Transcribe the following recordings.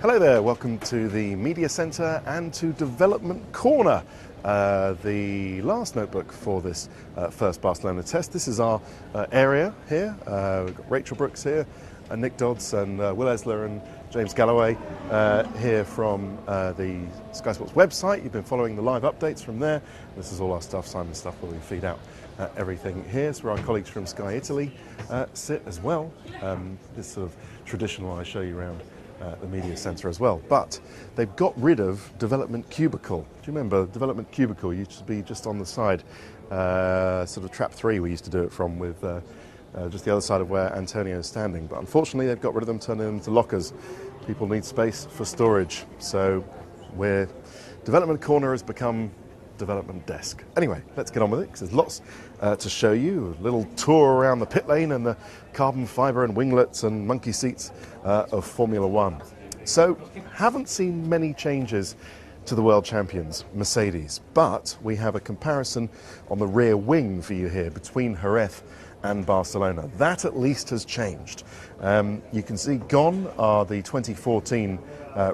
Hello there, welcome to the Media Centre and to Development Corner, the last notebook for this first Barcelona test. This is our area here. We've got Rachel Brooks here, and Nick Dodds and Will Esler and James Galloway here from the Sky Sports website. You've been following the live updates from there. This is all our stuff, Simon's stuff, where we feed out everything here. So our colleagues from Sky Italy sit as well. This sort of traditional, I show you around the media centre as well, but they've got rid of development cubicle. Do you remember development cubicle used to be just on the side, sort of trap 3 we used to do it from, with just the other side of where Antonio's standing, but unfortunately they've got rid of them, turned them into lockers. People need space for storage, so development corner has become development desk. Anyway, let's get on with it, because there's lots to show you. A little tour around the pit lane and the carbon fibre and winglets and monkey seats of Formula One. So, haven't seen many changes to the world champions, Mercedes, but we have a comparison on the rear wing for you here between Jerez and Barcelona. That at least has changed. You can see gone are the 2014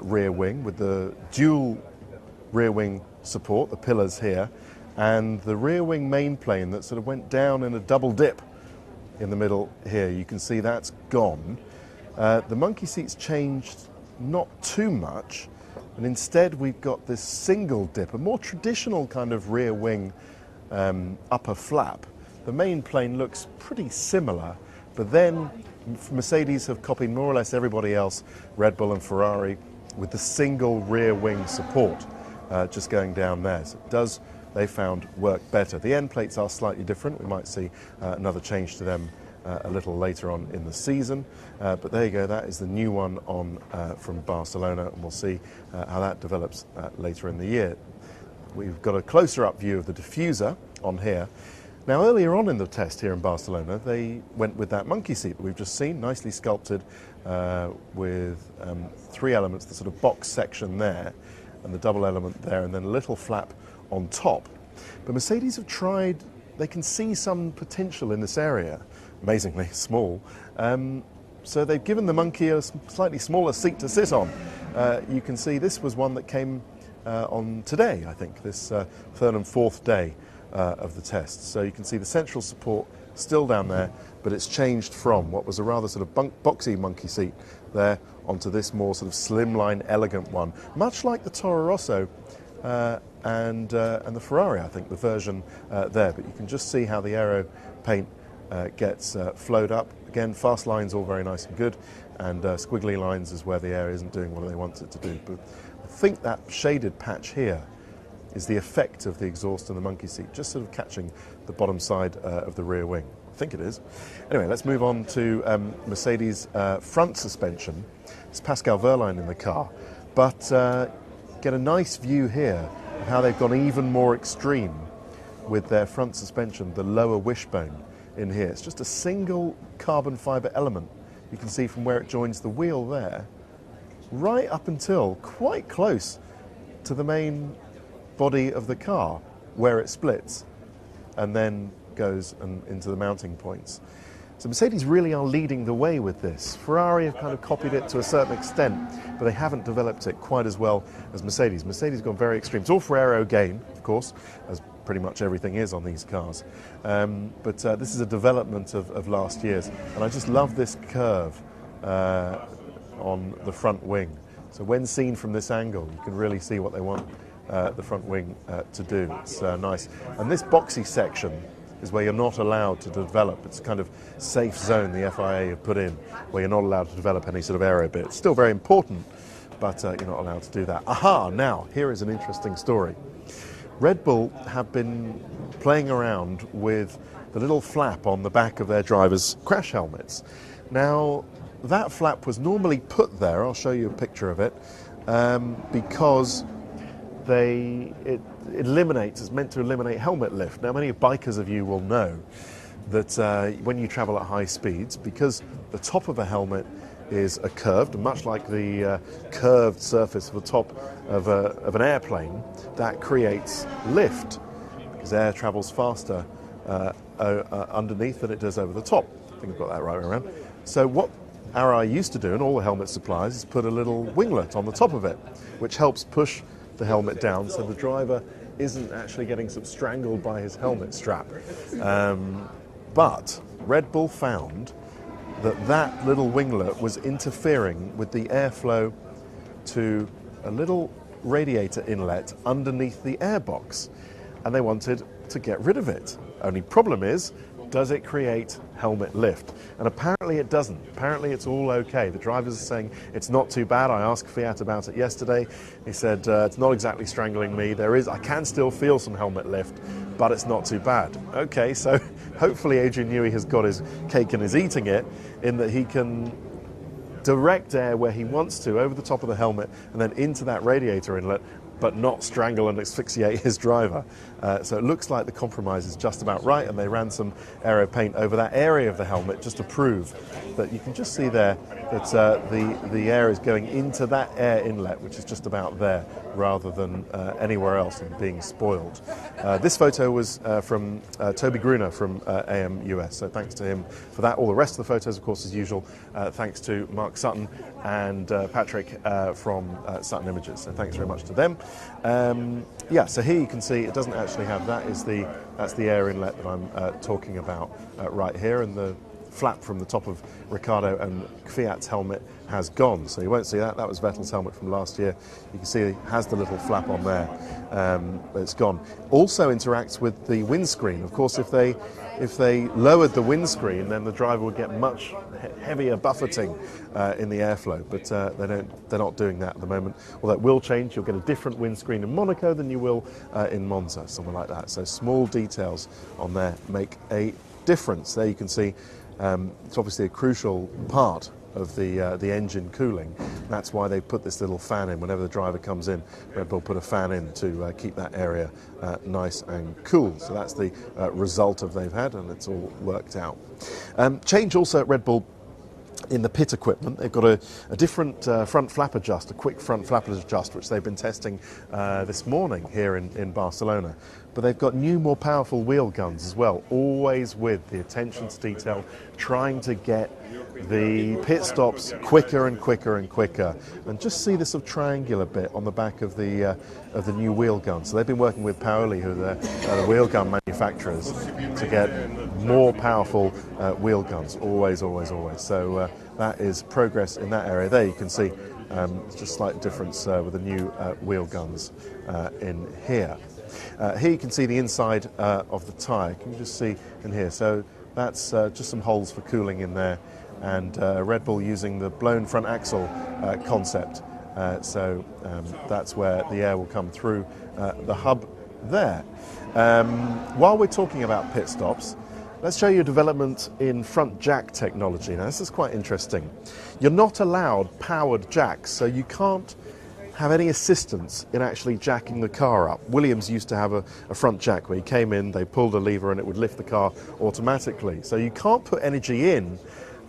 rear wing with the dual rear wing support, the pillars here, and the rear wing main plane that sort of went down in a double dip in the middle here. You can see that's gone. The monkey seats changed not too much, and instead we've got this single dip, a more traditional kind of rear wing upper flap. The main plane looks pretty similar, but then Mercedes have copied more or less everybody else, Red Bull and Ferrari, with the single rear wing support. Just going down there. So it does, they found, work better. The end plates are slightly different. We might see another change to them a little later on in the season. But there you go, that is the new one on from Barcelona, and we'll see how that develops later in the year. We've got a closer up view of the diffuser on here. Now earlier on in the test here in Barcelona, they went with that monkey seat that we've just seen, nicely sculpted with 3 elements, the sort of box section there, and the double element there, and then a little flap on top. But Mercedes have tried, they can see some potential in this area, amazingly small, so they've given the monkey a slightly smaller seat to sit on. You can see this was one that came on today, I think, this third and fourth day of the test. So you can see the central support still down there, but it's changed from what was a rather sort of boxy monkey seat there onto this more sort of slimline, elegant one, much like the Toro Rosso and the Ferrari, I think, the version there. But you can just see how the aero paint gets flowed up. Again, fast lines, all very nice and good, and squiggly lines is where the air isn't doing what they want it to do. But I think that shaded patch here is the effect of the exhaust and the monkey seat, just sort of catching the bottom side of the rear wing. I think it is. Anyway, let's move on to Mercedes' front suspension. It's Pascal Wehrlein in the car, but get a nice view here of how they've gone even more extreme with their front suspension, the lower wishbone in here. It's just a single carbon fibre element. You can see from where it joins the wheel there, right up until quite close to the main body of the car, where it splits and then goes into the mounting points. So Mercedes really are leading the way with this. Ferrari have kind of copied it to a certain extent, but they haven't developed it quite as well as Mercedes. Mercedes have gone very extreme. It's all for aero gain, of course, as pretty much everything is on these cars. But this is a development of last year's, and I just love this curve on the front wing. So when seen from this angle, you can really see what they want the front wing to do. It's nice. And this boxy section is where you're not allowed to develop. It's a kind of safe zone the FIA have put in, where you're not allowed to develop any sort of aero bit. It's still very important, but you're not allowed to do that. Aha, now, here is an interesting story. Red Bull have been playing around with the little flap on the back of their drivers' crash helmets. Now, that flap was normally put there, I'll show you a picture of it, because it eliminates, it's meant to eliminate helmet lift. Now, many bikers of you will know that when you travel at high speeds, because the top of a helmet is a curved, much like the curved surface of the top of an airplane, that creates lift, because air travels faster underneath than it does over the top. I think I've got that right around. So what Arai used to do, and all the helmet suppliers, is put a little winglet on the top of it, which helps push the helmet down so the driver isn't actually getting sort of strangled by his helmet strap. But Red Bull found that that little winglet was interfering with the airflow to a little radiator inlet underneath the airbox, and they wanted to get rid of it. Only problem is, does it create helmet lift? And apparently it doesn't. Apparently it's all okay. The drivers are saying it's not too bad. I asked Fiat about it yesterday. He said it's not exactly strangling me. I can still feel some helmet lift, but it's not too bad. Okay, so hopefully Adrian Newey has got his cake and is eating it, in that he can direct air where he wants to over the top of the helmet and then into that radiator inlet, but not strangle and asphyxiate his driver. So it looks like the compromise is just about right, and they ran some aero paint over that area of the helmet just to prove that you can just see there that the air is going into that air inlet, which is just about there, rather than anywhere else and being spoiled. This photo was from Toby Gruner from AM US, so thanks to him for that. All the rest of the photos, of course, as usual, thanks to Mark Sutton and Patrick from Sutton Images, so thanks very much to them. Yeah, so here you can see it doesn't actually have that's the air inlet that I'm talking about right here, and the flap from the top of Ricciardo and Fiat's helmet has gone, so you won't see that. That was Vettel's helmet from last year. You can see it has the little flap on there, but it's gone. Also interacts with the windscreen. Of course, if they lowered the windscreen, then the driver would get much heavier buffeting in the airflow, but they're not doing that at the moment. Well, that will change. You'll get a different windscreen in Monaco than you will in Monza, somewhere like that. So small details on there make a difference. There you can see it's obviously a crucial part of the engine cooling. That's why they put this little fan in. Whenever the driver comes in, Red Bull put a fan in to keep that area nice and cool. So that's the result of they've had, and it's all worked out. Change also at Red Bull in the pit equipment. They've got a different front flap adjust, a quick front flap adjust, which they've been testing this morning here in Barcelona. But they've got new, more powerful wheel guns as well, always with the attention to detail, trying to get the pit stops quicker and quicker and quicker. And just see this sort of triangular bit on the back of the new wheel gun. So they've been working with Paoli, who are the wheel gun manufacturers, to get more powerful wheel guns, always, always, always. So that is progress in that area. There you can see just a slight difference with the new wheel guns in here. Here you can see the inside of the tyre. Can you just see in here? So that's just some holes for cooling in there, and Red Bull using the blown front axle concept. So that's where the air will come through the hub there. While we're talking about pit stops, let's show you a development in front jack technology. Now, this is quite interesting. You're not allowed powered jacks, so you can't have any assistance in actually jacking the car up. Williams used to have a front jack where you came in, they pulled a lever and it would lift the car automatically. So you can't put energy in,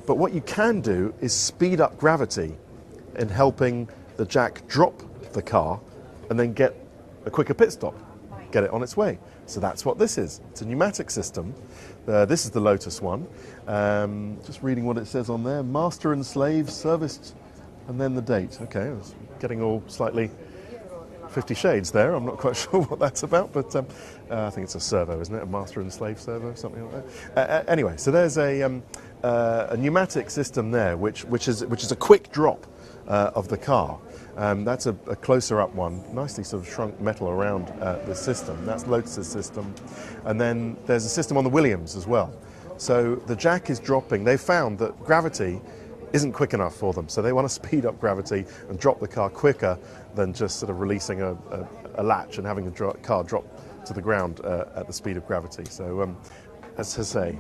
but what you can do is speed up gravity in helping the jack drop the car and then get a quicker pit stop, get it on its way. So that's what this is. It's a pneumatic system. This is the Lotus one. Just reading what it says on there. Master and slave, serviced, and then the date. Okay, I was getting all slightly 50 shades there. I'm not quite sure what that's about, but I think it's a servo, isn't it? A master and slave servo, something like that. Anyway, so there's a pneumatic system there, which is a quick drop of the car. That's a closer up one, nicely sort of shrunk metal around the system. That's Lotus's system. And then there's a system on the Williams as well. So the jack is dropping. They found that gravity isn't quick enough for them, so they want to speed up gravity and drop the car quicker than just sort of releasing a latch and having the car drop to the ground at the speed of gravity. So as I say,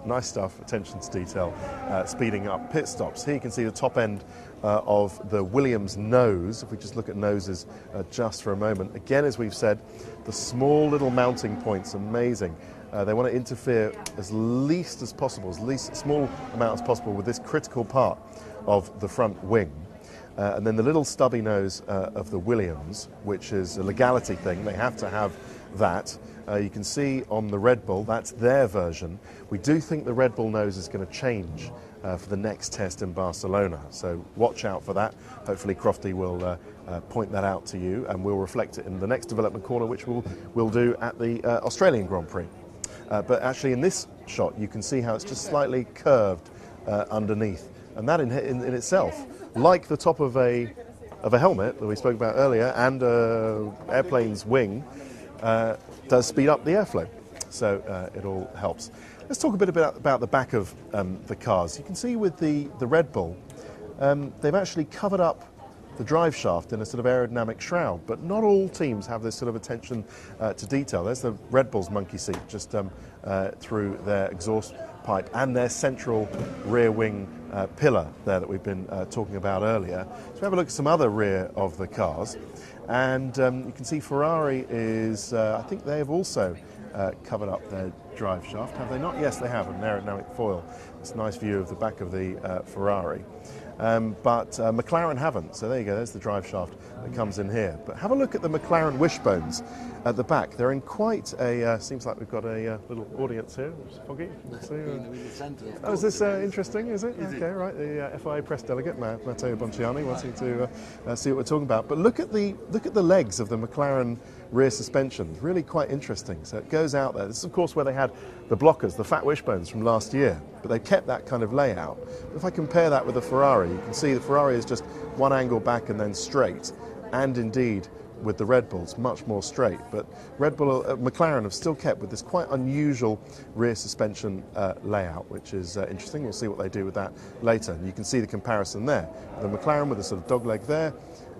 nice stuff, attention to detail, speeding up pit stops. Here you can see the top end of the Williams nose. If we just look at noses just for a moment. Again, as we've said, the small little mounting points, amazing. They want to interfere as least as possible, as least small amount as possible with this critical part of the front wing. And then the little stubby nose of the Williams, which is a legality thing. They have to have that. You can see on the Red Bull, that's their version. We do think the Red Bull nose is going to change for the next test in Barcelona. So watch out for that. Hopefully Crofty will point that out to you, and we'll reflect it in the next development corner, which we'll do at the Australian Grand Prix. But actually in this shot you can see how it's just slightly curved underneath, and that in itself, like the top of a helmet that we spoke about earlier and an airplane's wing, does speed up the airflow. So it all helps. Let's talk a bit about the back of the cars. You can see with the Red Bull, they've actually covered up the drive shaft in a sort of aerodynamic shroud, but not all teams have this sort of attention to detail. There's the Red Bull's monkey seat just through their exhaust pipe and their central rear wing pillar there that we've been talking about earlier. So we have a look at some other rear of the cars, and you can see Ferrari is, I think they have also covered up their drive shaft, have they not? Yes, they have, an aerodynamic foil. It's a nice view of the back of the Ferrari. But McLaren haven't, so there you go, there's the drive shaft that comes in here. But have a look at the McLaren wishbones at the back. They're in quite a, seems like we've got a little audience here. Foggy, let's see. Oh, is this interesting, is it? Okay, right, the FIA press delegate, Matteo Bonciani, wanting to see what we're talking about. But look at the legs of the McLaren rear suspension, really quite interesting. So it goes out there. This is of course where they had the blockers, the fat wishbones from last year, but they kept that kind of layout. If I compare that with the Ferrari, you can see the Ferrari is just one angle back and then straight, and indeed with the Red Bulls much more straight. But Red Bull, McLaren have still kept with this quite unusual rear suspension layout, which is interesting. We'll see what they do with that later. And you can see the comparison there. The McLaren with a sort of dog leg there,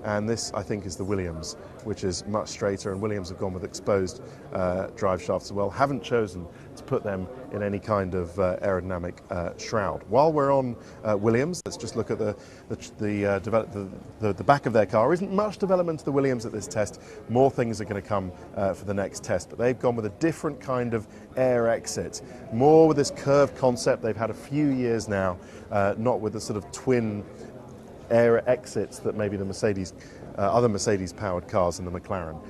and this I think is the Williams, which is much straighter, and Williams have gone with exposed drive shafts as well, haven't chosen to put them in any kind of aerodynamic shroud. While we're on Williams, let's just look at the back of their car. Isn't much development to the Williams at this test. More things are going to come for the next test, but they've gone with a different kind of air exit, more with this curved concept. They've had a few years now, not with the sort of twin air exits that maybe the Mercedes, other Mercedes-powered cars and the McLaren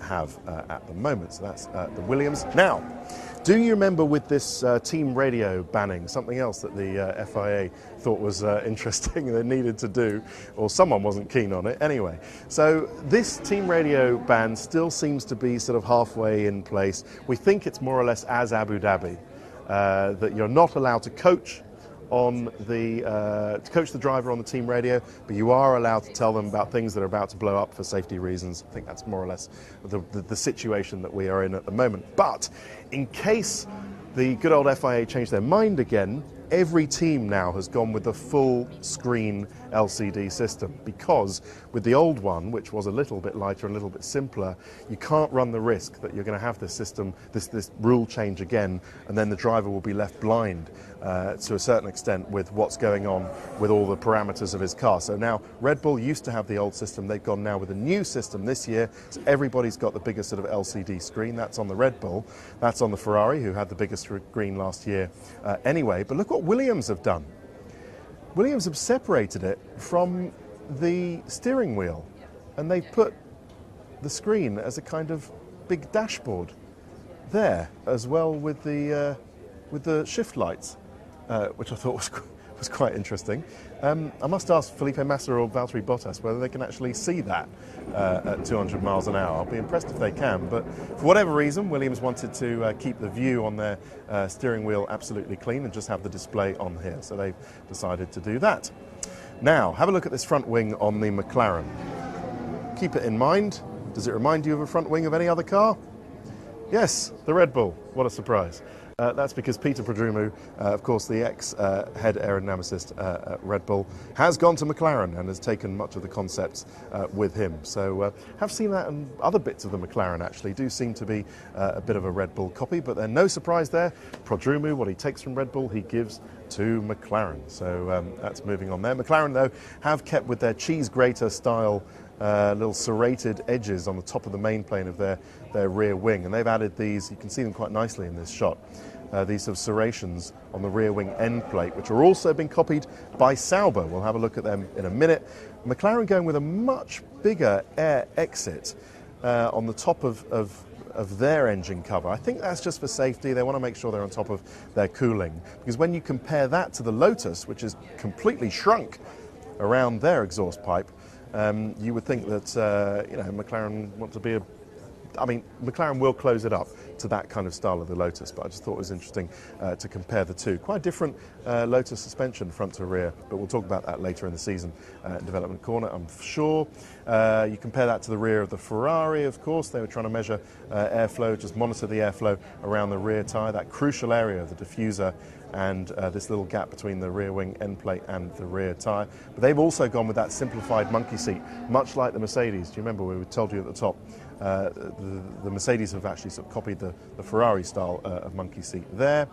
have at the moment. So that's the Williams. Now, do you remember with this team radio banning, something else that the FIA thought was interesting they needed to do, or someone wasn't keen on it anyway? So this team radio ban still seems to be sort of halfway in place. We think it's more or less as Abu Dhabi, that you're not allowed to coach to coach the driver on the team radio, but you are allowed to tell them about things that are about to blow up for safety reasons. I think that's more or less the situation that we are in at the moment. But in case the good old FIA change their mind again, every team now has gone with the full screen LCD system, because with the old one, which was a little bit lighter and a little bit simpler, you can't run the risk that you're going to have this system, this rule change again, and then the driver will be left blind to a certain extent with what's going on with all the parameters of his car. So now Red Bull used to have the old system, they've gone now with a new system this year, so everybody's got the biggest sort of LCD screen. That's on the Red Bull, that's on the Ferrari, who had the biggest screen last year anyway. But look what Williams have done. Williams have separated it from the steering wheel, and they've put the screen as a kind of big dashboard there, as well with the shift lights, which I thought was quite interesting. I must ask Felipe Massa or Valtteri Bottas whether they can actually see that at 200 miles an hour. I'll be impressed if they can, but for whatever reason, Williams wanted to keep the view on their steering wheel absolutely clean and just have the display on here, so they've decided to do that. Now, have a look at this front wing on the McLaren. Keep it in mind. Does it remind you of a front wing of any other car? Yes, the Red Bull. What a surprise. That's because Peter Prodrumou, of course the ex-head aerodynamicist at Red Bull, has gone to McLaren and has taken much of the concepts with him. So have seen that, and other bits of the McLaren actually do seem to be a bit of a Red Bull copy, but then no surprise there. Prodrumou, what he takes from Red Bull, he gives to McLaren. So that's moving on there. McLaren, though, have kept with their cheese grater style little serrated edges on the top of the main plane of their rear wing, and they've added these, you can see them quite nicely in this shot, these sort of serrations on the rear wing end plate, which are also being copied by Sauber. We'll have a look at them in a minute. McLaren going with a much bigger air exit on the top of of their engine cover. I think that's just for safety. They want to make sure they're on top of their cooling, because when you compare that to the Lotus, which is completely shrunk around their exhaust pipe, you would think that McLaren want to be McLaren will close it up to that kind of style of the Lotus, but I just thought it was interesting to compare the two. Quite different Lotus suspension, front to rear, but we'll talk about that later in the season in Development Corner, I'm sure. You compare that to the rear of the Ferrari, of course. They were trying to measure airflow, just monitor the airflow around the rear tyre, that crucial area of the diffuser and this little gap between the rear wing end plate and the rear tyre. But they've also gone with that simplified monkey seat, much like the Mercedes. Do you remember we told you at the top? The Mercedes have actually sort of copied the Ferrari style of monkey seat there.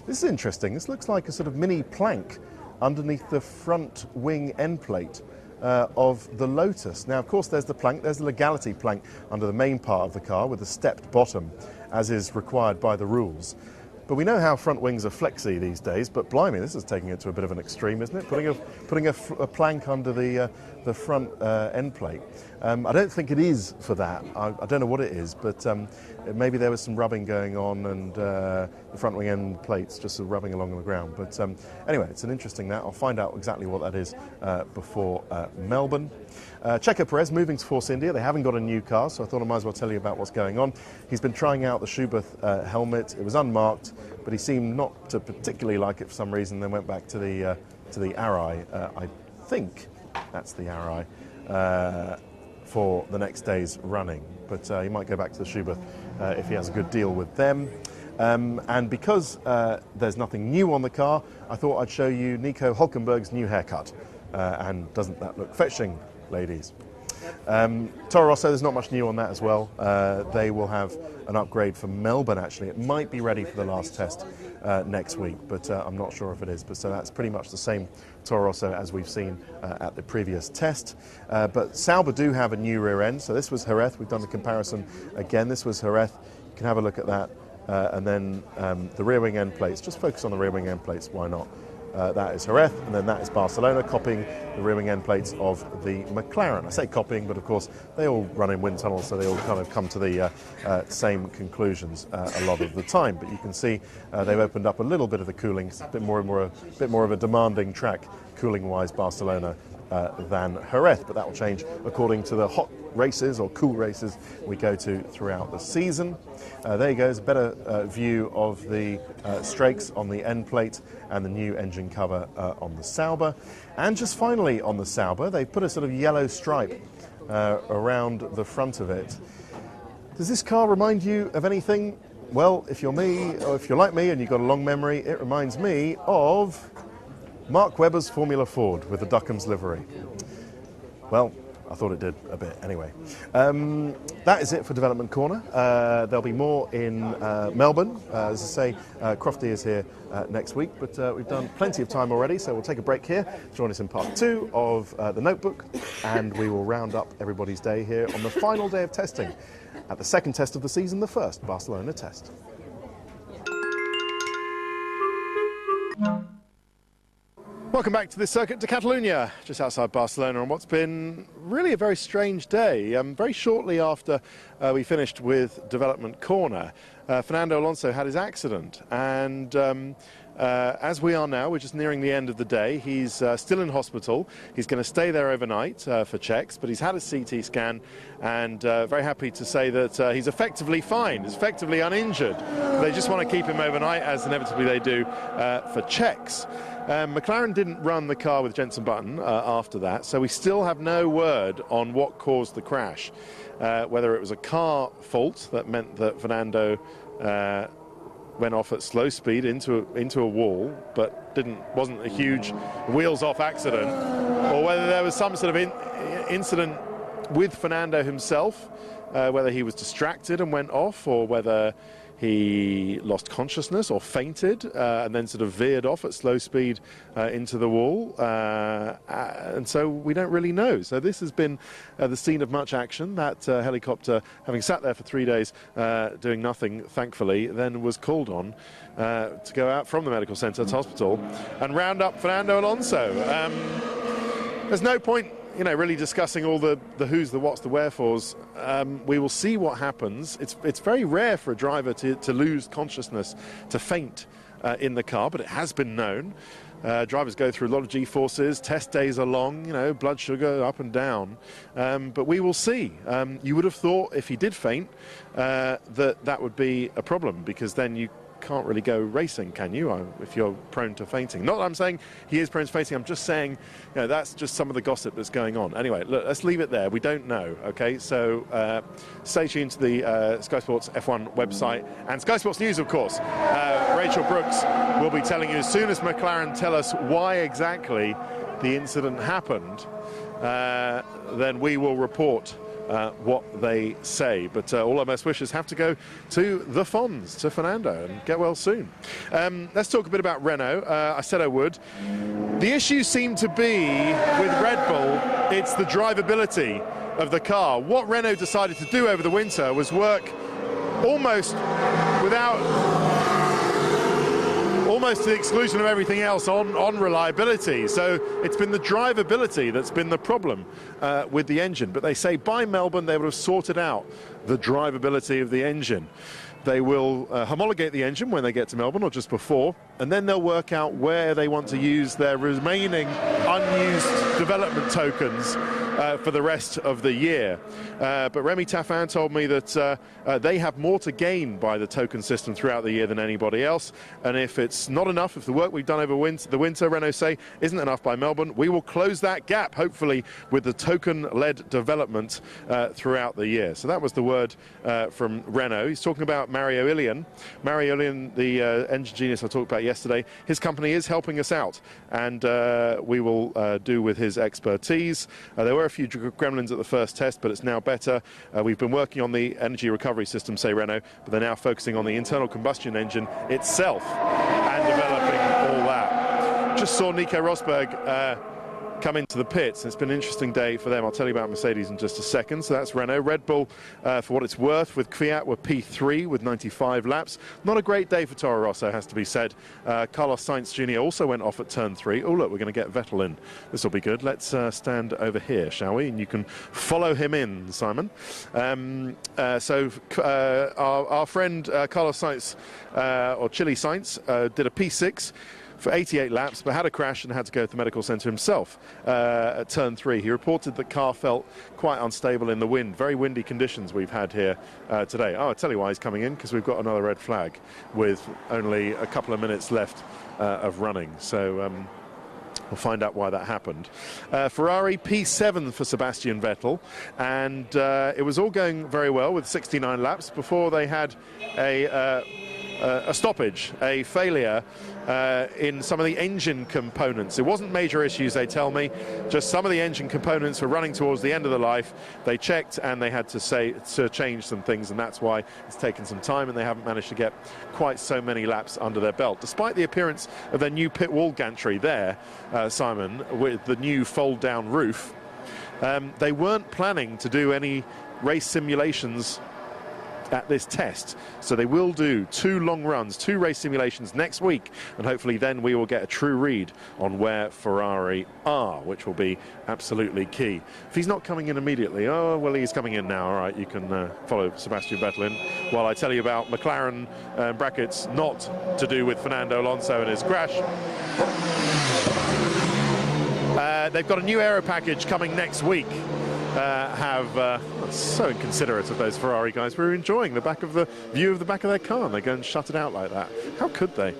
This is interesting. This looks like a sort of mini plank underneath the front wing end plate of the Lotus. Now, of course, there's the plank, there's the legality plank under the main part of the car with a stepped bottom, as is required by the rules. But we know how front wings are flexy these days, but blimey, this is taking it to a bit of an extreme, isn't it? Putting a plank under the front end plate. I don't think it is for that. I don't know what it is, but maybe there was some rubbing going on and the front wing end plates just sort of rubbing along on the ground. But anyway, it's an interesting that. I'll find out exactly what that is before Melbourne. Checo Perez moving to Force India. They haven't got a new car, so I thought I might as well tell you about what's going on. He's been trying out the Schubert helmet. It was unmarked, but he seemed not to particularly like it for some reason, then went back to the Arai. I think that's the Arai for the next day's running. But he might go back to the Schubert if he has a good deal with them. And because there's nothing new on the car, I thought I'd show you Nico Hülkenberg's new haircut. And doesn't that look fetching, ladies? Toro Rosso, there's not much new on that as well. They will have an upgrade for Melbourne, actually. It might be ready for the last test next week, but I'm not sure if it is. But so that's pretty much the same Toro Rosso as we've seen at the previous test. But Sauber do have a new rear end. So this was Jerez. We've done the comparison again. This was Jerez. You can have a look at that. And then the rear wing end plates. Just focus on the rear wing end plates. Why not? That is Jerez, and then that is Barcelona, copying the rear wing end plates of the McLaren. I say copying, but of course they all run in wind tunnels, so they all kind of come to the same conclusions a lot of the time. But you can see they've opened up a little bit of the cooling, a bit more of a demanding track cooling-wise, Barcelona, than Jerez, but that will change according to the hot races or cool races we go to throughout the season. There you go, there's a better view of the strakes on the end plate and the new engine cover on the Sauber. And just finally on the Sauber, they put a sort of yellow stripe around the front of it. Does this car remind you of anything? Well, if you're me, or if you're like me and you've got a long memory, it reminds me of Mark Webber's Formula Ford with the Duckham's livery. Well, I thought it did a bit anyway. That is it for Development Corner. There'll be more in Melbourne. As I say, Crofty is here next week, but we've done plenty of time already, so we'll take a break here. Join us in part 2 of The Notebook, and we will round up everybody's day here on the final day of testing at the second test of the season, the first Barcelona test. Welcome back to the Circuit de Catalunya, just outside Barcelona, on what's been really a very strange day. Very shortly after we finished with Development Corner, Fernando Alonso had his accident, and as we are now, we're just nearing the end of the day. He's still in hospital. He's going to stay there overnight for checks, but he's had a CT scan, and very happy to say that he's effectively fine, he's effectively uninjured. They just want to keep him overnight, as inevitably they do, for checks. McLaren didn't run the car with Jenson Button after that, so we still have no word on what caused the crash. Whether it was a car fault that meant that Fernando went off at slow speed into a wall, but wasn't a huge wheels-off accident, or whether there was some sort of incident with Fernando himself, whether he was distracted and went off, or whether he lost consciousness or fainted and then sort of veered off at slow speed into the wall. And so we don't really know. So this has been the scene of much action. That helicopter, having sat there for 3 days doing nothing, thankfully, then was called on to go out from the medical centre to hospital and round up Fernando Alonso. There's no point you know, really discussing all the who's, the what's, the wherefores. We will see what happens. It's very rare for a driver to lose consciousness, to faint in the car, but it has been known. Drivers go through a lot of G-forces, test days are long, you know, blood sugar up and down, but we will see. You would have thought if he did faint that would be a problem, because then you can't really go racing, can you, if you're prone to fainting? Not that I'm saying he is prone to fainting, I'm just saying, you know, that's just some of the gossip that's going on. Anyway, look, let's leave it there. We don't know, okay? So stay tuned to the Sky Sports F1 website and Sky Sports News, of course. Rachel Brooks will be telling you as soon as McLaren tell us why exactly the incident happened, then we will report what they say. But all our best wishes have to go to the Fonz, to Fernando, and get well soon. Let's talk a bit about Renault. I said I would. The issue seemed to be with Red Bull, it's the drivability of the car. What Renault decided to do over the winter was work almost to the exclusion of everything else on reliability. So it's been the drivability that's been the problem with the engine. But they say by Melbourne they would have sorted out the drivability of the engine. They will homologate the engine when they get to Melbourne, or just before, and then they'll work out where they want to use their remaining unused development tokens for the rest of the year. But Remy Taffin told me that they have more to gain by the token system throughout the year than anybody else, and if it's not enough, if the work we've done over the winter, Renault say, isn't enough by Melbourne, we will close that gap, hopefully, with the token-led development throughout the year. So that was the word from Renault. He's talking about Mario Ilian. Mario Ilian, the engine genius I talked about yesterday, his company is helping us out, and we will do with his expertise. There were a few gremlins at the first test, but it's now better. We've been working on the energy recovery system, say Renault, but they're now focusing on the internal combustion engine itself and developing all that. Just saw Nico Rosberg come into the pits. It's been an interesting day for them. I'll tell you about Mercedes in just a second. So that's Renault. Red Bull, for what it's worth, with Kvyat were P3 with 95 laps. Not a great day for Toro Rosso, has to be said. Carlos Sainz Jr. also went off at turn 3. Oh, look, we're going to get Vettel in. This will be good. Let's stand over here, shall we? And you can follow him in, Simon. Our friend Carlos Sainz, or Chili Sainz, did a P6 for 88 laps, but had a crash and had to go to the medical centre himself at turn 3. He reported the car felt quite unstable in the wind. Very windy conditions we've had here today. Oh, I'll tell you why he's coming in, because we've got another red flag with only a couple of minutes left of running. So we'll find out why that happened. Ferrari P7 for Sebastian Vettel, and it was all going very well with 69 laps before they had a stoppage, a failure in some of the engine components. It wasn't major issues, they tell me, just some of the engine components were running towards the end of the life. They checked and they had to change some things, and that's why it's taken some time and they haven't managed to get quite so many laps under their belt. Despite the appearance of their new pit wall gantry there, Simon, with the new fold-down roof, they weren't planning to do any race simulations at this test, so they will do 2 long runs, 2 race simulations next week, and hopefully then we will get a true read on where Ferrari are, which will be absolutely key. If he's not coming in immediately, oh well, he's coming in now. All right, you can follow Sebastian Vettel in while I tell you about McLaren brackets not to do with Fernando Alonso and his crash. They've got a new aero package coming next week. So inconsiderate of those Ferrari guys. We were enjoying the view of the back of their car, and they go and shut it out like that. How could they?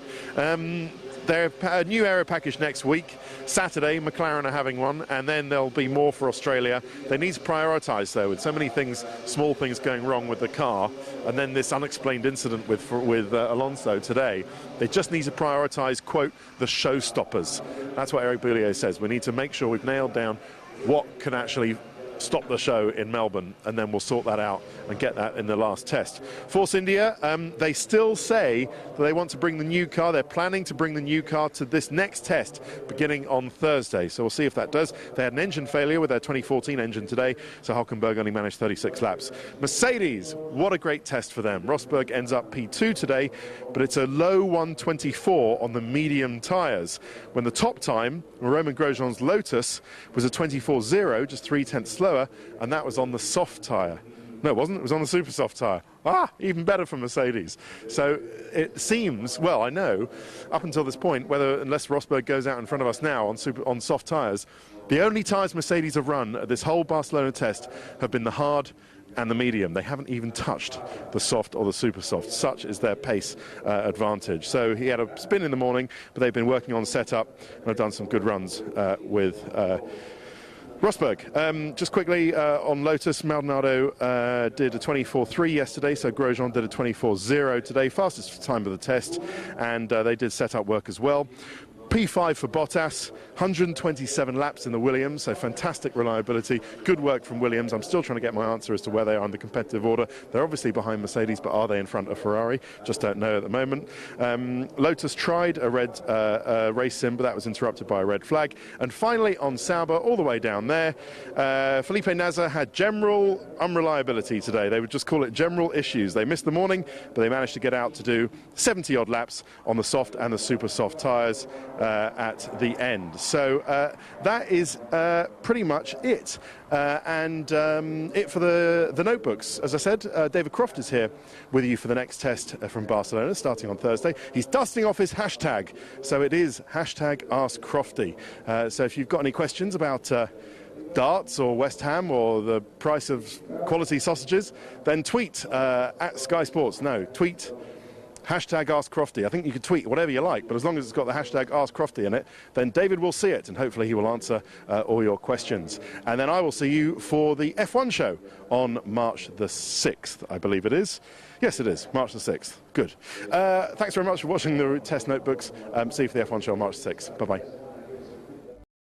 They're a new aero package next week. Saturday, McLaren are having one, and then there'll be more for Australia. They need to prioritise, though, with so many things, small things going wrong with the car, and then this unexplained incident with Alonso today. They just need to prioritise, quote, the showstoppers. That's what Eric Boulier says. We need to make sure we've nailed down what can actually stop the show in Melbourne, and then we'll sort that out and get that in the last test. Force India, they still say that they want to bring the new car. They're planning to bring the new car to this next test beginning on Thursday, so we'll see if that does. They had an engine failure with their 2014 engine today, so Hülkenberg only managed 36 laps. Mercedes, what a great test for them. Rosberg ends up P2 today, but it's a low 124 on the medium tyres, when the top time, Romain Grosjean's Lotus, was a 24.0, just 0.3 slower, and that was on the soft tyre. No, it wasn't. It was on the super soft tyre. Even better for Mercedes. So it seems, well, I know, up until this point, unless Rosberg goes out in front of us now on soft tyres, the only tyres Mercedes have run at this whole Barcelona test have been the hard and the medium. They haven't even touched the soft or the super soft. Such is their pace advantage. So he had a spin in the morning, but they've been working on setup and have done some good runs with Rosberg. Just quickly on Lotus, Maldonado did a 24.3 yesterday, so Grosjean did a 24.0 today, fastest time of the test, and they did set up work as well. P5 for Bottas, 127 laps in the Williams, so fantastic reliability. Good work from Williams. I'm still trying to get my answer as to where they are in the competitive order. They're obviously behind Mercedes, but are they in front of Ferrari? Just don't know at the moment. Lotus tried a red race sim, but that was interrupted by a red flag. And finally on Sauber, all the way down there, Felipe Nasr had general unreliability today. They would just call it general issues. They missed the morning, but they managed to get out to do 70-odd laps on the soft and the super soft tyres at the end. So that is pretty much it. And it for the notebooks. As I said, David Croft is here with you for the next test from Barcelona, starting on Thursday. He's dusting off his hashtag, so it is hashtag AskCrofty. So if you've got any questions about darts or West Ham or the price of quality sausages, then tweet at Sky Sports. No, tweet hashtag AskCrofty. I think you can tweet whatever you like, but as long as it's got the hashtag AskCrofty in it, then David will see it, and hopefully he will answer all your questions. And then I will see you for the F1 show on March the 6th, I believe it is. Yes, it is, March the 6th. Good. Thanks very much for watching the test notebooks. See you for the F1 show on March the 6th. Bye-bye.